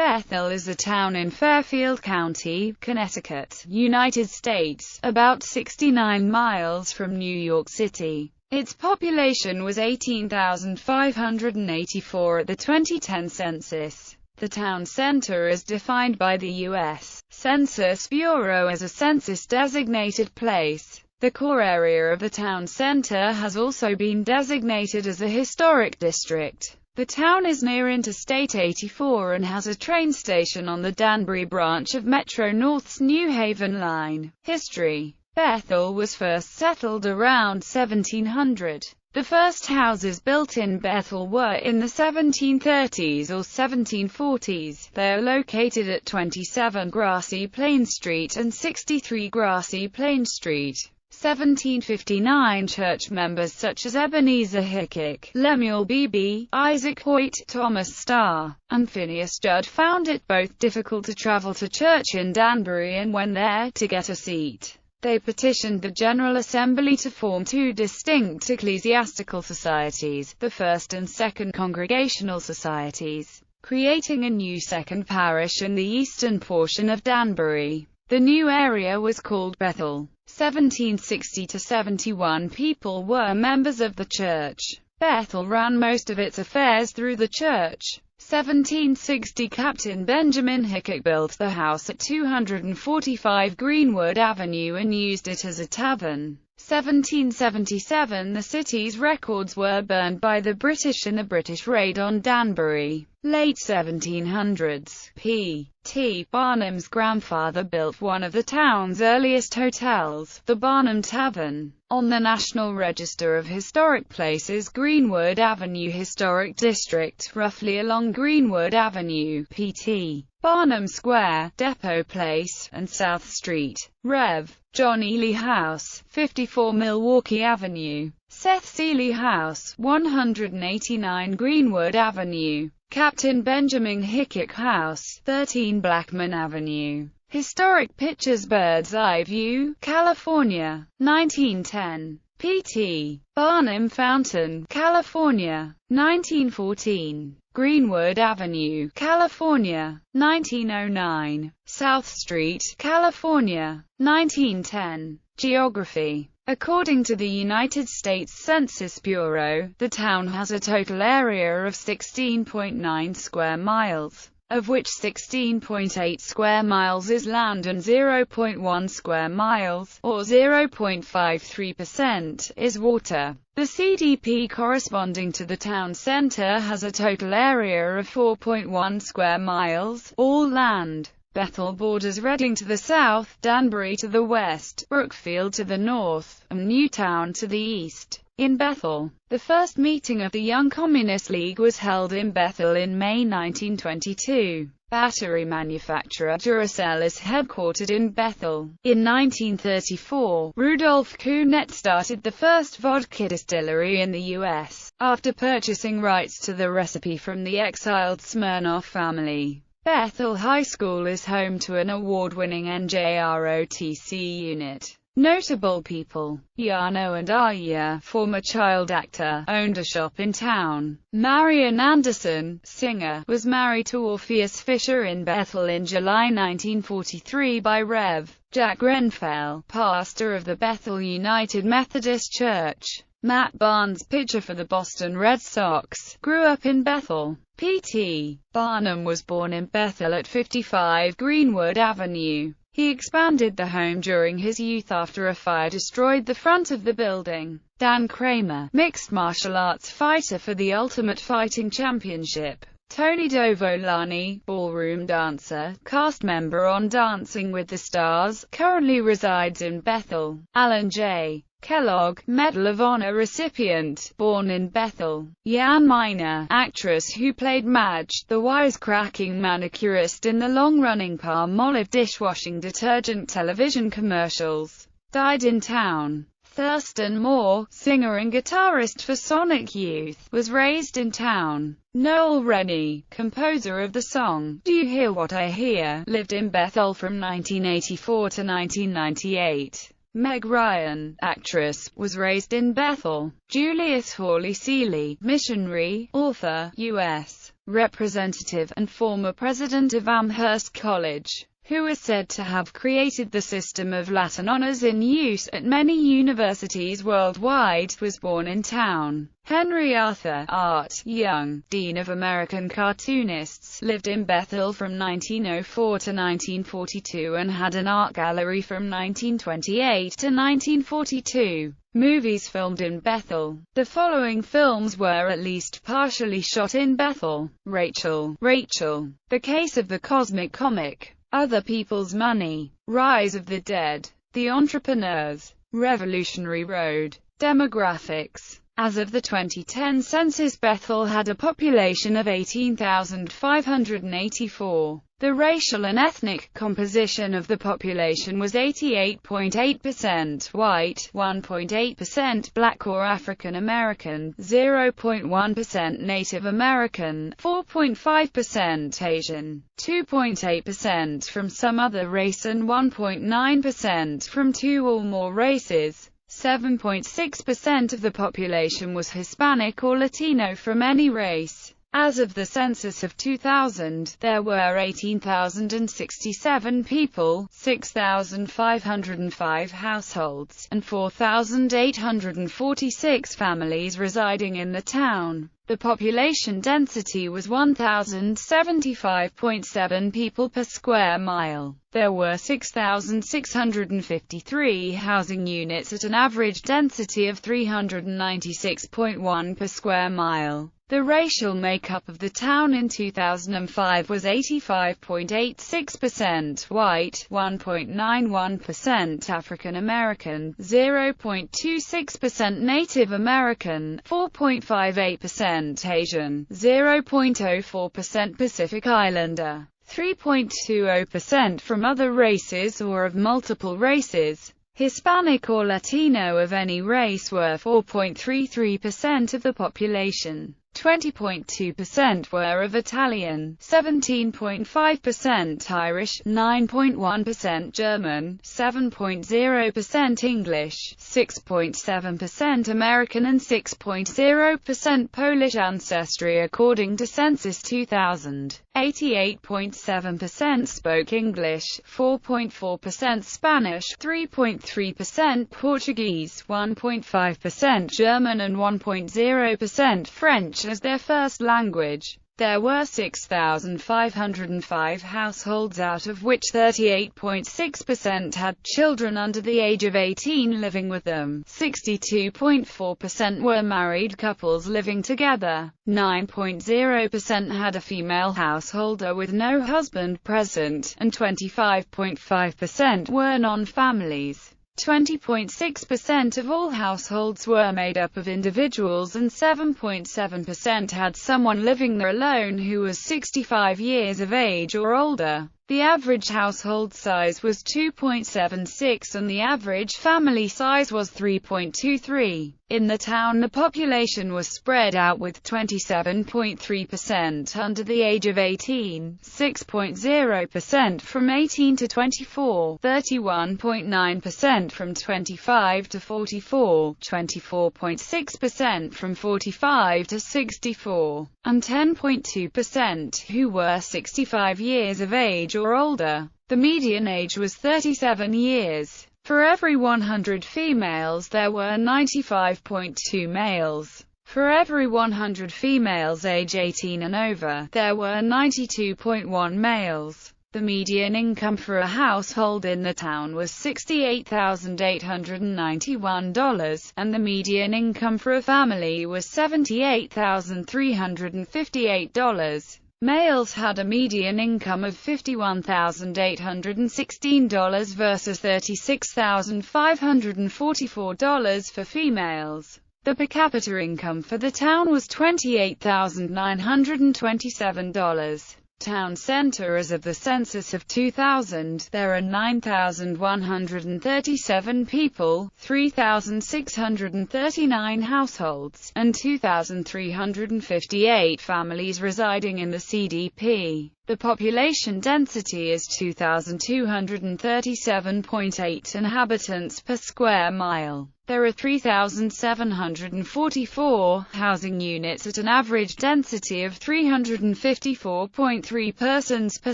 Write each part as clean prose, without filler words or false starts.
Bethel is a town in Fairfield County, Connecticut, United States, about 69 miles from New York City. Its population was 18,584 at the 2010 census. The town center is defined by the U.S. Census Bureau as a census-designated place. The core area of the town center has also been designated as a historic district. The town is near Interstate 84 and has a train station on the Danbury branch of Metro-North's New Haven line. History: Bethel was first settled around 1700. The first houses built in Bethel were in the 1730s or 1740s. They are located at 27 Grassy Plain Street and 63 Grassy Plain Street. 1759 church members such as Ebenezer Hickok, Lemuel Beebe, Isaac Hoyt, Thomas Starr, and Phineas Judd found it both difficult to travel to church in Danbury and, when there, to get a seat. They petitioned the General Assembly to form two distinct ecclesiastical societies, the First and Second Congregational Societies, creating a new second parish in the eastern portion of Danbury. The new area was called Bethel. 1760 to 71 people were members of the church. Bethel ran most of its affairs through the church. 1760 Captain Benjamin Hickok built the house at 245 Greenwood Avenue and used it as a tavern. 1777 the city's records were burned by the British in a British raid on Danbury. Late 1700s, P.T. Barnum's grandfather built one of the town's earliest hotels, the Barnum Tavern. On the National Register of Historic Places, Greenwood Avenue Historic District, roughly along Greenwood Avenue, P.T. Barnum Square, Depot Place, and South Street. Rev. John Ely House, 54 Milwaukee Avenue. Seth Seeley House, 189 Greenwood Avenue. Captain Benjamin Hickok House, 13 Blackman Avenue. Historic Pictures Bird's Eye View, California, 1910. P.T. Barnum Fountain, California, 1914. Greenwood Avenue, California, 1909. South Street, California, 1910. Geography: according to the United States Census Bureau, the town has a total area of 16.9 square miles, of which 16.8 square miles is land and 0.1 square miles, or 0.53%, is water. The CDP corresponding to the town center has a total area of 4.1 square miles, all land. Bethel borders Reading to the south, Danbury to the west, Brookfield to the north, and Newtown to the east. In Bethel, the first meeting of the Young Communist League was held in Bethel in May 1922. Battery manufacturer Duracell is headquartered in Bethel. In 1934, Rudolph Kunitz started the first vodka distillery in the U.S., after purchasing rights to the recipe from the exiled Smirnoff family. Bethel High School is home to an award-winning NJROTC unit. Notable people: Yano and Aya, former child actor, owned a shop in town. Marian Anderson, singer, was married to Orpheus Fisher in Bethel in July 1943 by Rev. Jack Grenfell, pastor of the Bethel United Methodist Church. Matt Barnes, pitcher for the Boston Red Sox, grew up in Bethel. P.T. Barnum was born in Bethel at 55 Greenwood Avenue. He expanded the home during his youth after a fire destroyed the front of the building. Dan Kramer, mixed martial arts fighter for the Ultimate Fighting Championship. Tony Dovolani, ballroom dancer, cast member on Dancing with the Stars, currently resides in Bethel. Alan J. Kellogg, Medal of Honor recipient, born in Bethel. Jan Miner, actress who played Madge, the wisecracking manicurist in the long-running Palmolive dishwashing detergent television commercials, died in town. Thurston Moore, singer and guitarist for Sonic Youth, was raised in town. Noel Rennie, composer of the song Do You Hear What I Hear, lived in Bethel from 1984 to 1998. Meg Ryan, actress, was raised in Bethel. Julius Hawley Seeley, missionary, author, U.S. representative and former president of Amherst College, who is said to have created the system of Latin honors in use at many universities worldwide, was born in town. Henry Arthur Art Young, Dean of American Cartoonists, lived in Bethel from 1904 to 1942 and had an art gallery from 1928 to 1942. Movies filmed in Bethel. The following films were at least partially shot in Bethel: Rachel, The Case of the Cosmic Comic, Other People's Money, Rise of the Dead, The Entrepreneurs, Revolutionary Road. Demographics. As of the 2010 census, Bethel had a population of 18,584. The racial and ethnic composition of the population was 88.8% white, 1.8% black or African American, 0.1% Native American, 4.5% Asian, 2.8% from some other race and 1.9% from two or more races. 7.6% of the population was Hispanic or Latino from any race. As of the census of 2000, there were 18,067 people, 6,505 households, and 4,846 families residing in the town. The population density was 1,075.7 people per square mile. There were 6,653 housing units at an average density of 396.1 per square mile. The racial makeup of the town in 2005 was 85.86% white, 1.91% African American, 0.26% Native American, 4.58% Asian, 0.04% Pacific Islander, 3.20% from other races or of multiple races. Hispanic or Latino of any race were 4.33% of the population. 20.2% were of Italian, 17.5% Irish, 9.1% German, 7.0% English, 6.7% American and 6.0% Polish ancestry according to Census 2000. 88.7% spoke English, 4.4% Spanish, 3.3% Portuguese, 1.5% German and 1.0% French as their first language. There were 6,505 households, out of which 38.6% had children under the age of 18 living with them. 62.4% were married couples living together. 9.0% had a female householder with no husband present, and 25.5% were non-families. 20.6% of all households were made up of individuals and 7.7% had someone living there alone who was 65 years of age or older. The average household size was 2.76 and the average family size was 3.23. In the town, the population was spread out with 27.3% under the age of 18, 6.0% from 18 to 24, 31.9% from 25 to 44, 24.6% from 45 to 64, and 10.2% who were 65 years of age or older. The median age was 37 years. For every 100 females there were 95.2 males. For every 100 females age 18 and over, there were 92.1 males. The median income for a household in the town was $68,891, and the median income for a family was $78,358. Males had a median income of $51,816 versus $36,544 for females. The per capita income for the town was $28,927. Town center. As of the census of 2000, there are 9,137 people, 3,639 households, and 2,358 families residing in the CDP. The population density is 2,237.8 inhabitants per square mile. There are 3,744 housing units at an average density of 354.3 persons per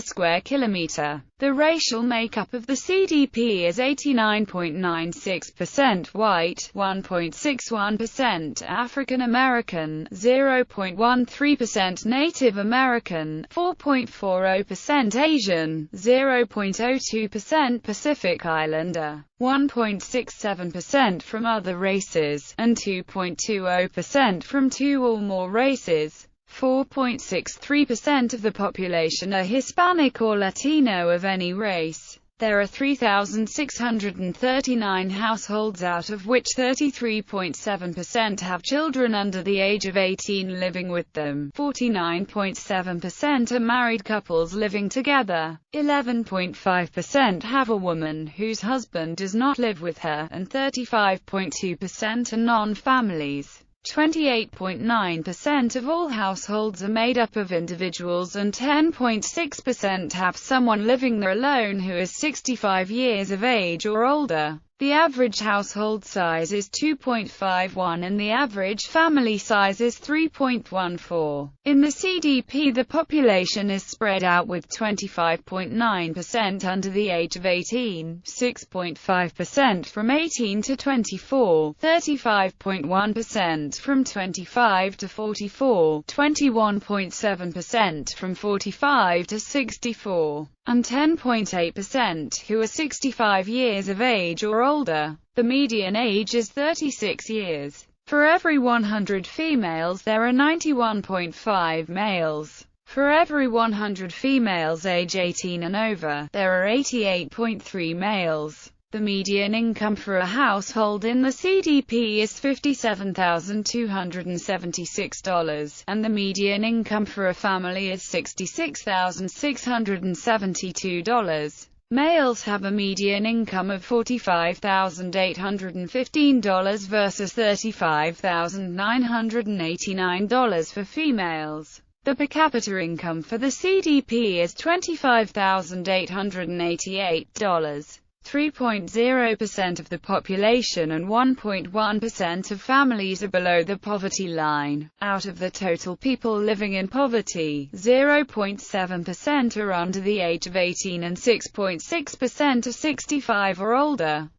square kilometer. The racial makeup of the CDP is 89.96% white, 1.61% African American, 0.13% Native American, 4.40% Asian, 0.02% Pacific Islander, 1.67% from other races, and 2.20% from two or more races. 4.63% of the population are Hispanic or Latino of any race. There are 3,639 households, out of which 33.7% have children under the age of 18 living with them, 49.7% are married couples living together, 11.5% have a woman whose husband does not live with her, and 35.2% are non-families. 28.9% of all households are made up of individuals, and 10.6% have someone living there alone who is 65 years of age or older. The average household size is 2.51 and the average family size is 3.14. In the CDP, the population is spread out with 25.9% under the age of 18, 6.5% from 18 to 24, 35.1% from 25 to 44, 21.7% from 45 to 64, and 10.8% who are 65 years of age or older. The median age is 36 years. For every 100 females there are 91.5 males. For every 100 females age 18 and over, there are 88.3 males. The median income for a household in the CDP is $57,276, and the median income for a family is $66,672. Males have a median income of $45,815 versus $35,989 for females. The per capita income for the CDP is $25,888. 3.0% of the population and 1.1% of families are below the poverty line. Out of the total people living in poverty, 0.7% are under the age of 18 and 6.6% are 65 or older.